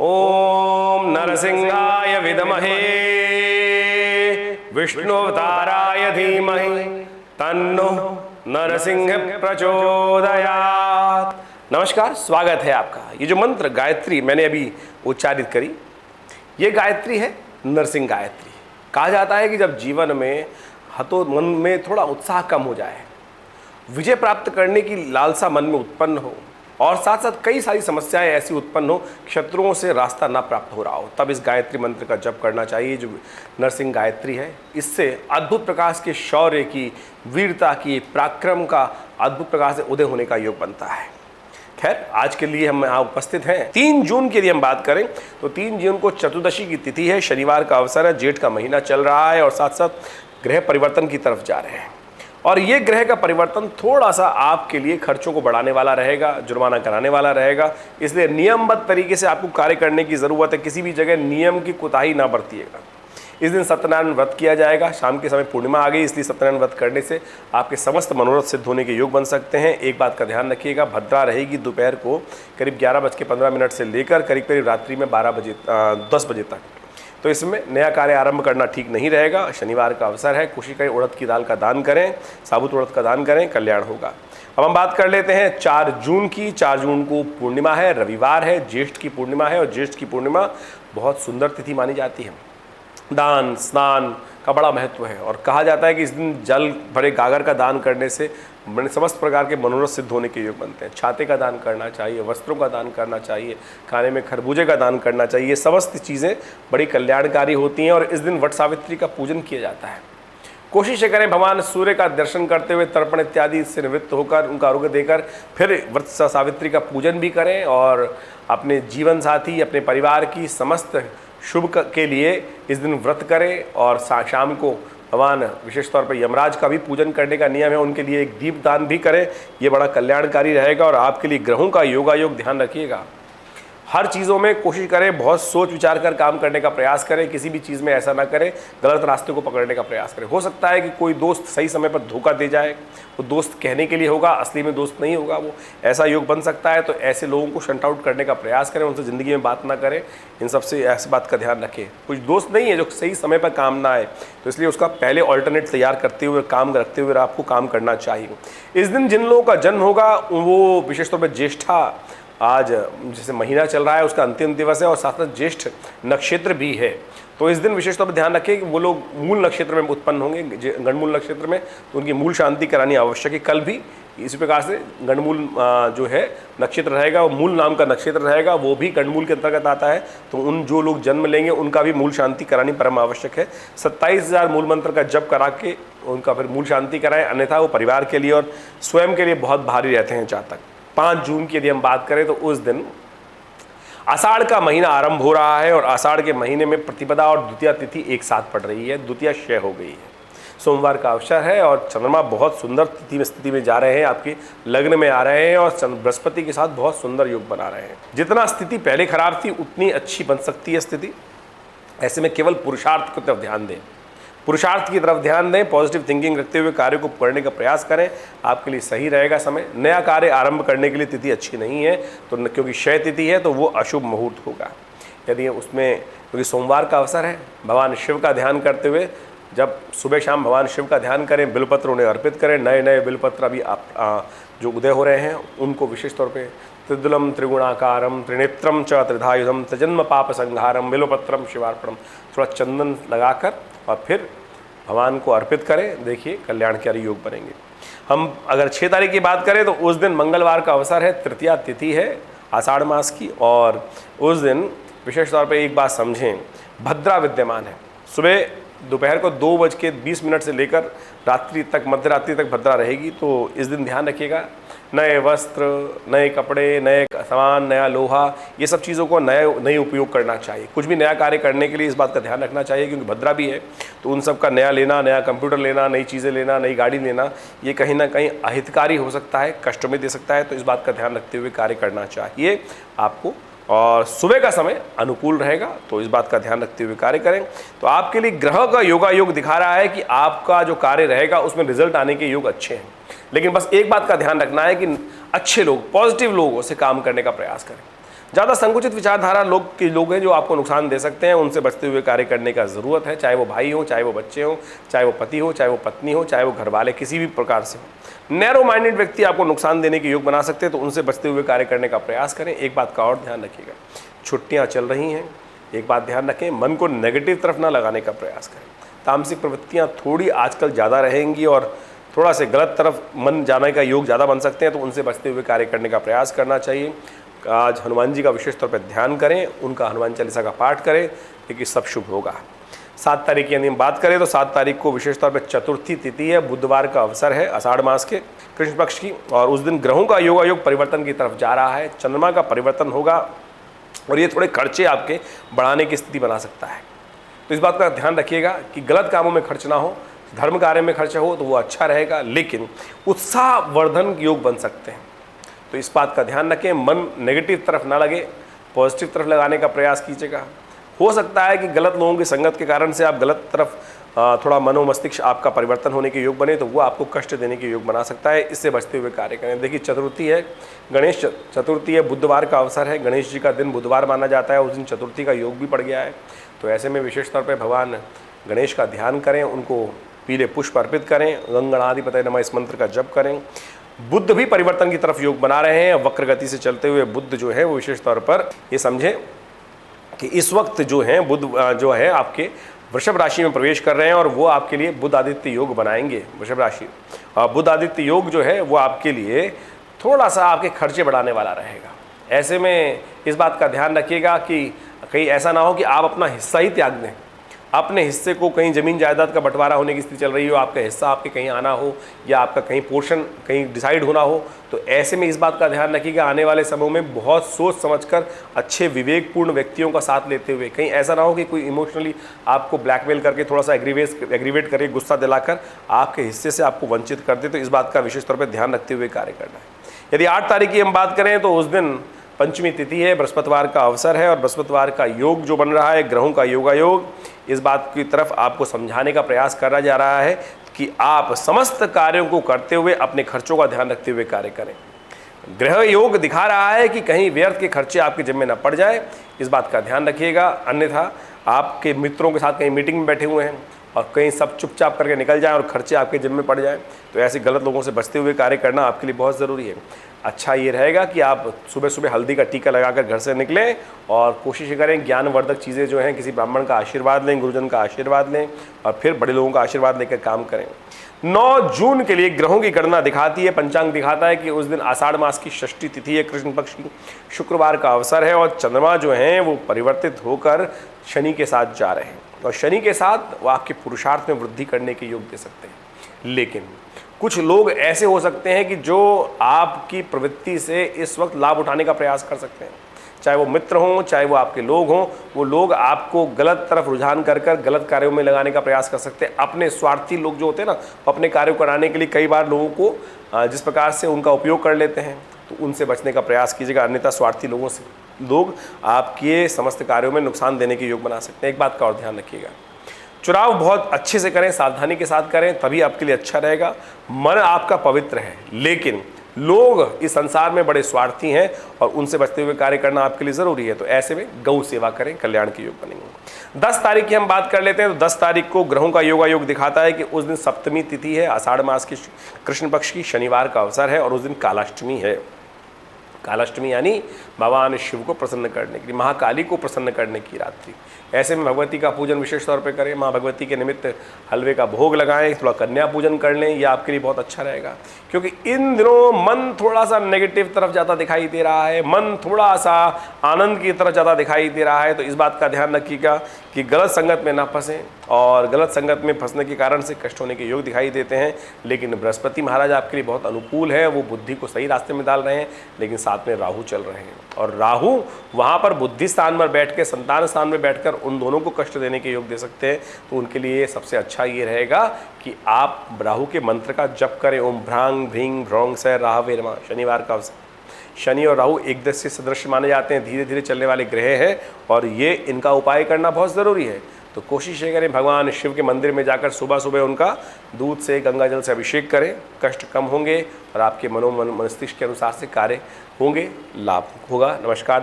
ओम नरसिंहाय विद्महे विष्णुअवताराय धीमहि तन्नो नरसिंह प्रचोदयात्। नमस्कार, स्वागत है आपका। ये जो मंत्र गायत्री मैंने अभी उच्चारित करी, ये गायत्री है नरसिंह गायत्री। कहा जाता है कि जब जीवन में मन में थोड़ा उत्साह कम हो जाए, विजय प्राप्त करने की लालसा मन में उत्पन्न हो और साथ साथ कई सारी समस्याएं ऐसी उत्पन्न हो, शत्रुओं से रास्ता ना प्राप्त हो रहा हो, तब इस गायत्री मंत्र का जप करना चाहिए। जो नरसिंह गायत्री है, इससे अद्भुत प्रकार के शौर्य की, वीरता की, पराक्रम का अद्भुत प्रकार से उदय होने का योग बनता है। खैर, आज के लिए हम यहाँ उपस्थित हैं। 3 जून के लिए हम बात करें तो 3 जून को चतुर्दशी की तिथि है, शनिवार का अवसर है, जेठ का महीना चल रहा है और साथ साथ ग्रह परिवर्तन की तरफ जा रहे हैं। और ये ग्रह का परिवर्तन थोड़ा सा आपके लिए खर्चों को बढ़ाने वाला रहेगा, जुर्माना कराने वाला रहेगा, इसलिए नियमबद्ध तरीके से आपको कार्य करने की ज़रूरत है। किसी भी जगह नियम की कोताही ना बरतिएगा। इस दिन सत्यनारायण व्रत किया जाएगा। शाम के समय पूर्णिमा आ गई, इसलिए सत्यनारायण व्रत करने से आपके समस्त मनोरथ सिद्ध होने के योग बन सकते हैं। एक बात का ध्यान रखिएगा, भद्रा रहेगी दोपहर को करीब 11:15 से लेकर करीब रात्रि में 10 बजे तक। तो इसमें नया कार्य आरंभ करना ठीक नहीं रहेगा। शनिवार का अवसर है, कोशिश करें उड़द की दाल का दान करें, साबुत उड़द का दान करें, कल्याण होगा। अब हम बात कर लेते हैं 4 जून की। 4 जून को पूर्णिमा है, रविवार है, ज्येष्ठ की पूर्णिमा है और ज्येष्ठ की पूर्णिमा बहुत सुंदर तिथि मानी जाती है। दान स्नान का बड़ा महत्व है और कहा जाता है कि इस दिन जल भरे गागर का दान करने से समस्त प्रकार के मनोरथ सिद्ध होने के योग बनते हैं। छाते का दान करना चाहिए, वस्त्रों का दान करना चाहिए, खाने में खरबूजे का दान करना चाहिए। समस्त चीज़ें बड़ी कल्याणकारी होती हैं और इस दिन वट सावित्री का पूजन किया जाता है। कोशिश करें भगवान सूर्य का दर्शन करते हुए तर्पण इत्यादि से निवृत्त होकर उनका अर्घ्य देकर फिर व्रत सावित्री का पूजन भी करें और अपने जीवन साथी, अपने परिवार की समस्त शुभ के लिए इस दिन व्रत करें। और शाम को भगवान विशेष तौर पर यमराज का भी पूजन करने का नियम है, उनके लिए एक दीप दान भी करें। ये बड़ा कल्याणकारी रहेगा। और आपके लिए ग्रहों का योगायोग ध्यान रखिएगा। हर चीज़ों में कोशिश करें, बहुत सोच विचार कर काम करने का प्रयास करें। किसी भी चीज़ में ऐसा ना करें गलत रास्ते को पकड़ने का प्रयास करें। हो सकता है कि कोई दोस्त सही समय पर धोखा दे जाए, वो दोस्त कहने के लिए होगा, असली में दोस्त नहीं होगा वो, ऐसा योग बन सकता है। तो ऐसे लोगों को शट आउट करने का प्रयास करें, उनसे ज़िंदगी में बात ना करें। इन सबसे ऐसी बात का ध्यान रखें। कुछ दोस्त नहीं है जो सही समय पर काम ना आए, तो इसलिए उसका पहले ऑल्टरनेट तैयार करते हुए, काम रखते हुए आपको काम करना चाहिए। इस दिन जिन लोगों का जन्म होगा वो विशेष तौर पर ज्येष्ठा, आज जैसे महीना चल रहा है उसका अंतिम दिवस है और साथ साथ ज्येष्ठ नक्षत्र भी है। तो इस दिन विशेष तौर पर ध्यान रखें कि वो लोग मूल नक्षत्र में उत्पन्न होंगे, गणमूल नक्षत्र में, तो उनकी मूल शांति करानी आवश्यक है। कल भी इसी प्रकार से गणमूल जो है नक्षत्र रहेगा, वो मूल नाम का नक्षत्र रहेगा, वो भी गणमूल के अंतर्गत आता है। तो उन जो लोग जन्म लेंगे उनका भी मूल शांति करानी परम आवश्यक है। 27,000 मूल मंत्र का जप करा के उनका फिर मूल शांति कराएं, अन्यथा वो परिवार के लिए और स्वयं के लिए बहुत भारी रहते हैं जातक। 5 जून की यदि हम बात करें तो उस दिन आषाढ़ का महीना आरंभ हो रहा है और आषाढ़ के महीने में प्रतिपदा और द्वितीया तिथि एक साथ पड़ रही है। द्वितीया क्षय हो गई है, सोमवार का अवसर है और चंद्रमा बहुत सुंदर स्थिति में जा रहे हैं, आपके लग्न में आ रहे हैं और बृहस्पति के साथ बहुत सुंदर योग बना रहे हैं। जितना स्थिति पहले खराब थी उतनी अच्छी बन सकती है स्थिति। ऐसे में केवल पुरुषार्थ की तरफ ध्यान दें, पुरुषार्थ की तरफ ध्यान दें, पॉजिटिव थिंकिंग रखते हुए कार्य को करने का प्रयास करें, आपके लिए सही रहेगा समय। नया कार्य आरंभ करने के लिए तिथि अच्छी नहीं है, तो क्योंकि क्षय तिथि है तो वो अशुभ मुहूर्त होगा। यदि उसमें क्योंकि सोमवार का अवसर है, भगवान शिव का ध्यान करते हुए जब सुबह शाम भगवान शिव का ध्यान करें, बिलपत्र उन्हें अर्पित करें। नए नए बिलपत्र अभी आप जो उदय हो रहे हैं उनको विशेष तौर पर त्रिदुलम त्रिगुणाकारम त्रिनेत्रम च त्रिधायुधम तजन्म पाप संहारम बिलोपत्रम शिवार्पणम, थोड़ा चंदन लगाकर और फिर भगवान को अर्पित करें। देखिए कल्याणकारी योग बनेंगे। हम अगर 6 तारीख की बात करें तो उस दिन मंगलवार का अवसर है, तृतीया तिथि है आषाढ़ मास की और उस दिन विशेष तौर पर एक बात समझें, भद्रा विद्यमान है। सुबह दोपहर को 2:20 से लेकर रात्रि तक, मध्य रात्रि तक भद्रा रहेगी। तो इस दिन ध्यान रखिएगा, नए वस्त्र, नए कपड़े, नए सामान, नया लोहा, ये सब चीज़ों को नए उपयोग करना चाहिए। कुछ भी नया कार्य करने के लिए इस बात का ध्यान रखना चाहिए, क्योंकि भद्रा भी है तो उन सब का नया लेना, नया कंप्यूटर लेना, नई चीज़ें लेना, नई गाड़ी लेना, ये कहीं ना कहीं अहितकारी हो सकता है, कष्ट में दे सकता है। तो इस बात का ध्यान रखते हुए कार्य करना चाहिए आपको। और सुबह का समय अनुकूल रहेगा, तो इस बात का ध्यान रखते हुए कार्य करें। तो आपके लिए ग्रह का योगा योग दिखा रहा है कि आपका जो कार्य रहेगा उसमें रिजल्ट आने के योग अच्छे हैं। लेकिन बस एक बात का ध्यान रखना है कि अच्छे लोग, पॉजिटिव लोगों से काम करने का प्रयास करें। ज़्यादा संकुचित विचारधारा लोग हैं जो आपको नुकसान दे सकते हैं, उनसे बचते हुए कार्य करने का ज़रूरत है, चाहे वो भाई हो, चाहे वो बच्चे हो, चाहे वो पति हो, चाहे वो पत्नी हो, चाहे वो घर वाले किसी भी प्रकार से हो। नैरो माइंडेड व्यक्ति आपको नुकसान देने के योग बना सकते हैं, तो उनसे बचते हुए कार्य करने का प्रयास करें। एक बात का और ध्यान रखिएगा, छुट्टियाँ चल रही हैं, एक बात ध्यान रखें, मन को नेगेटिव तरफ ना लगाने का प्रयास करें। तामसिक प्रवृत्तियाँ थोड़ी आजकल ज़्यादा रहेंगी और थोड़ा से गलत तरफ मन जाने का योग ज़्यादा बन सकते हैं, तो उनसे बचते हुए कार्य करने का प्रयास करना चाहिए। आज हनुमान जी का विशेष तौर पर ध्यान करें, उनका हनुमान चालीसा का पाठ करें, देखिए सब शुभ होगा। 7 तारीख की यदि हम बात करें तो 7 तारीख को विशेष तौर पर चतुर्थी तिथि है, बुधवार का अवसर है, आषाढ़ मास के कृष्ण पक्ष की, और उस दिन ग्रहों का योगायोग परिवर्तन की तरफ जा रहा है, चंद्रमा का परिवर्तन होगा और ये थोड़े खर्चे आपके बढ़ाने की स्थिति बना सकता है। तो इस बात का ध्यान रखिएगा कि गलत कामों में खर्च ना हो, धर्म कार्य में खर्च हो तो वो अच्छा रहेगा, लेकिन उत्साहवर्धन योग बन सकते हैं। तो इस बात का ध्यान रखें, मन नेगेटिव तरफ ना लगे, पॉजिटिव तरफ लगाने का प्रयास कीजिएगा। हो सकता है कि गलत लोगों की संगत के कारण से आप गलत तरफ थोड़ा मनोमस्तिष्क आपका परिवर्तन होने के योग बने, तो वो आपको कष्ट देने के योग बना सकता है, इससे बचते हुए कार्य करें। देखिए चतुर्थी है, गणेश चतुर्थी है, बुधवार का अवसर है, गणेश जी का दिन बुधवार माना जाता है, उस दिन चतुर्थी का योग भी पड़ गया है। तो ऐसे में विशेष तौर पर भगवान गणेश का ध्यान करें, उनको पीले पुष्प अर्पित करें, गंगणाधिपतये नमः इस मंत्र का जप करें। बुद्ध भी परिवर्तन की तरफ योग बना रहे हैं, वक्र गति से चलते हुए बुद्ध जो है वो विशेष तौर पर ये समझें कि इस वक्त जो है बुद्ध जो है आपके वृषभ राशि में प्रवेश कर रहे हैं और वो आपके लिए बुध आदित्य योग बनाएंगे। वृषभ राशि बुध आदित्य योग जो है वो आपके लिए थोड़ा सा आपके खर्चे बढ़ाने वाला रहेगा। ऐसे में इस बात का ध्यान रखिएगा कि कहीं ऐसा ना हो कि आप अपना हिस्सा ही त्याग दें, अपने हिस्से को, कहीं ज़मीन जायदाद का बंटवारा होने की स्थिति चल रही हो, आपका हिस्सा आपके कहीं आना हो या आपका कहीं पोर्शन कहीं डिसाइड होना हो, तो ऐसे में इस बात का ध्यान रखिएगा आने वाले समय में बहुत सोच समझकर अच्छे विवेकपूर्ण व्यक्तियों का साथ लेते हुए, कहीं ऐसा ना हो कि कोई इमोशनली आपको ब्लैकमेल करके थोड़ा सा एग्रीवेट करके गुस्सा दिलाकर आपके हिस्से से आपको वंचित कर दे। तो इस बात का विशेष तौर पर ध्यान रखते हुए कार्य करना है। यदि 8 तारीख की हम बात करें तो उस दिन पंचमी तिथि है, बृहस्पतिवार का अवसर है और बृहस्पतिवार का योग जो बन रहा है, ग्रहों का योगायोग, इस बात की तरफ आपको समझाने का प्रयास करा जा रहा है कि आप समस्त कार्यों को करते हुए अपने खर्चों का ध्यान रखते हुए कार्य करें। ग्रह योग दिखा रहा है कि कहीं व्यर्थ के खर्चे आपके जिम्मे न पड़ जाए, इस बात का ध्यान रखिएगा। अन्यथा आपके मित्रों के साथ कहीं मीटिंग में बैठे हुए हैं और कहीं सब चुपचाप करके निकल जाएं और खर्चे आपके जिम्मे पड़ जाएं, तो ऐसे गलत लोगों से बचते हुए कार्य करना आपके लिए बहुत ज़रूरी है। अच्छा ये रहेगा कि आप सुबह सुबह हल्दी का टीका लगाकर घर से निकलें और कोशिश करें ज्ञानवर्धक चीज़ें जो हैं, किसी ब्राह्मण का आशीर्वाद लें, गुरुजन का आशीर्वाद लें और फिर बड़े लोगों का आशीर्वाद लेकर काम करें। 9 जून के लिए ग्रहों की गणना दिखाती है, पंचांग दिखाता है कि उस दिन आषाढ़ मास की षष्ठी तिथि है, कृष्ण पक्ष की, शुक्रवार का अवसर है और चंद्रमा जो हैं वो परिवर्तित होकर शनि के साथ जा रहे हैं और शनि के साथ वो आपके पुरुषार्थ में वृद्धि करने के योग दे सकते हैं। लेकिन कुछ लोग ऐसे हो सकते हैं कि जो आपकी प्रवृत्ति से इस वक्त लाभ उठाने का प्रयास कर सकते हैं, चाहे वो मित्र हों, चाहे वो आपके लोग हों, वो लोग आपको गलत तरफ रुझान कर गलत कार्यों में लगाने का प्रयास कर सकते हैं। अपने स्वार्थी लोग जो होते हैं ना, अपने कार्यों को कराने के लिए कई बार लोगों को जिस प्रकार से उनका उपयोग कर लेते हैं, तो उनसे बचने का प्रयास कीजिएगा, अन्यथा स्वार्थी लोगों से लोग आपके समस्त कार्यों में नुकसान देने के योग बना सकते हैं। एक बात का और ध्यान रखिएगा, चुनाव बहुत अच्छे से करें, सावधानी के साथ करें, तभी आपके लिए अच्छा रहेगा। मन आपका पवित्र है, लेकिन लोग इस संसार में बड़े स्वार्थी हैं और उनसे बचते हुए कार्य करना आपके लिए ज़रूरी है। तो ऐसे में गौ सेवा करें, कल्याण के योग बनेंगे। 10 तारीख की हम बात कर लेते हैं तो 10 तारीख को ग्रहों का योगायोग दिखाता है कि उस दिन सप्तमी तिथि है, आषाढ़ मास की कृष्ण पक्ष की, शनिवार का अवसर है और उस दिन कालाष्टमी है। कालाष्टमी यानी भगवान शिव को प्रसन्न करने के लिए, महाकाली को प्रसन्न करने की रात्रि। ऐसे में भगवती का पूजन विशेष तौर पे करें, माँ भगवती के निमित्त हलवे का भोग लगाएं, थोड़ा कन्या पूजन कर लें, यह आपके लिए बहुत अच्छा रहेगा। क्योंकि इन दिनों मन थोड़ा सा नेगेटिव तरफ ज़्यादा दिखाई दे रहा है, मन थोड़ा सा आनंद की तरफ ज़्यादा दिखाई दे रहा है। तो इस बात का ध्यान रखिएगा कि गलत संगत में ना फंसें और गलत संगत में फंसने के कारण से कष्ट होने के योग दिखाई देते हैं। लेकिन बृहस्पति महाराज आपके लिए बहुत अनुकूल है, वो बुद्धि को सही रास्ते में डाल रहे हैं, लेकिन साथ में राहु चल रहे हैं और राहु वहाँ पर बुद्धि स्थान पर बैठ के, संतान स्थान में बैठकर उन दोनों को कष्ट देने के योग दे सकते हैं। तो उनके लिए सबसे अच्छा ये रहेगा कि आप राहु के मंत्र का जप करें, ओम भ्रांग भ्रींग भ्रौंग स राहवे नमः। शनिवार का अवसर, शनि और राहु एक दूसरे से सदृश माने जाते हैं, धीरे धीरे चलने वाले ग्रह हैं और ये इनका उपाय करना बहुत ज़रूरी है। तो कोशिश ये करें भगवान शिव के मंदिर में जाकर सुबह सुबह उनका दूध से, गंगा जल से अभिषेक करें, कष्ट कम होंगे और आपके मनोमस्तिष्क के अनुसार से कार्य होंगे, लाभ होगा। नमस्कार।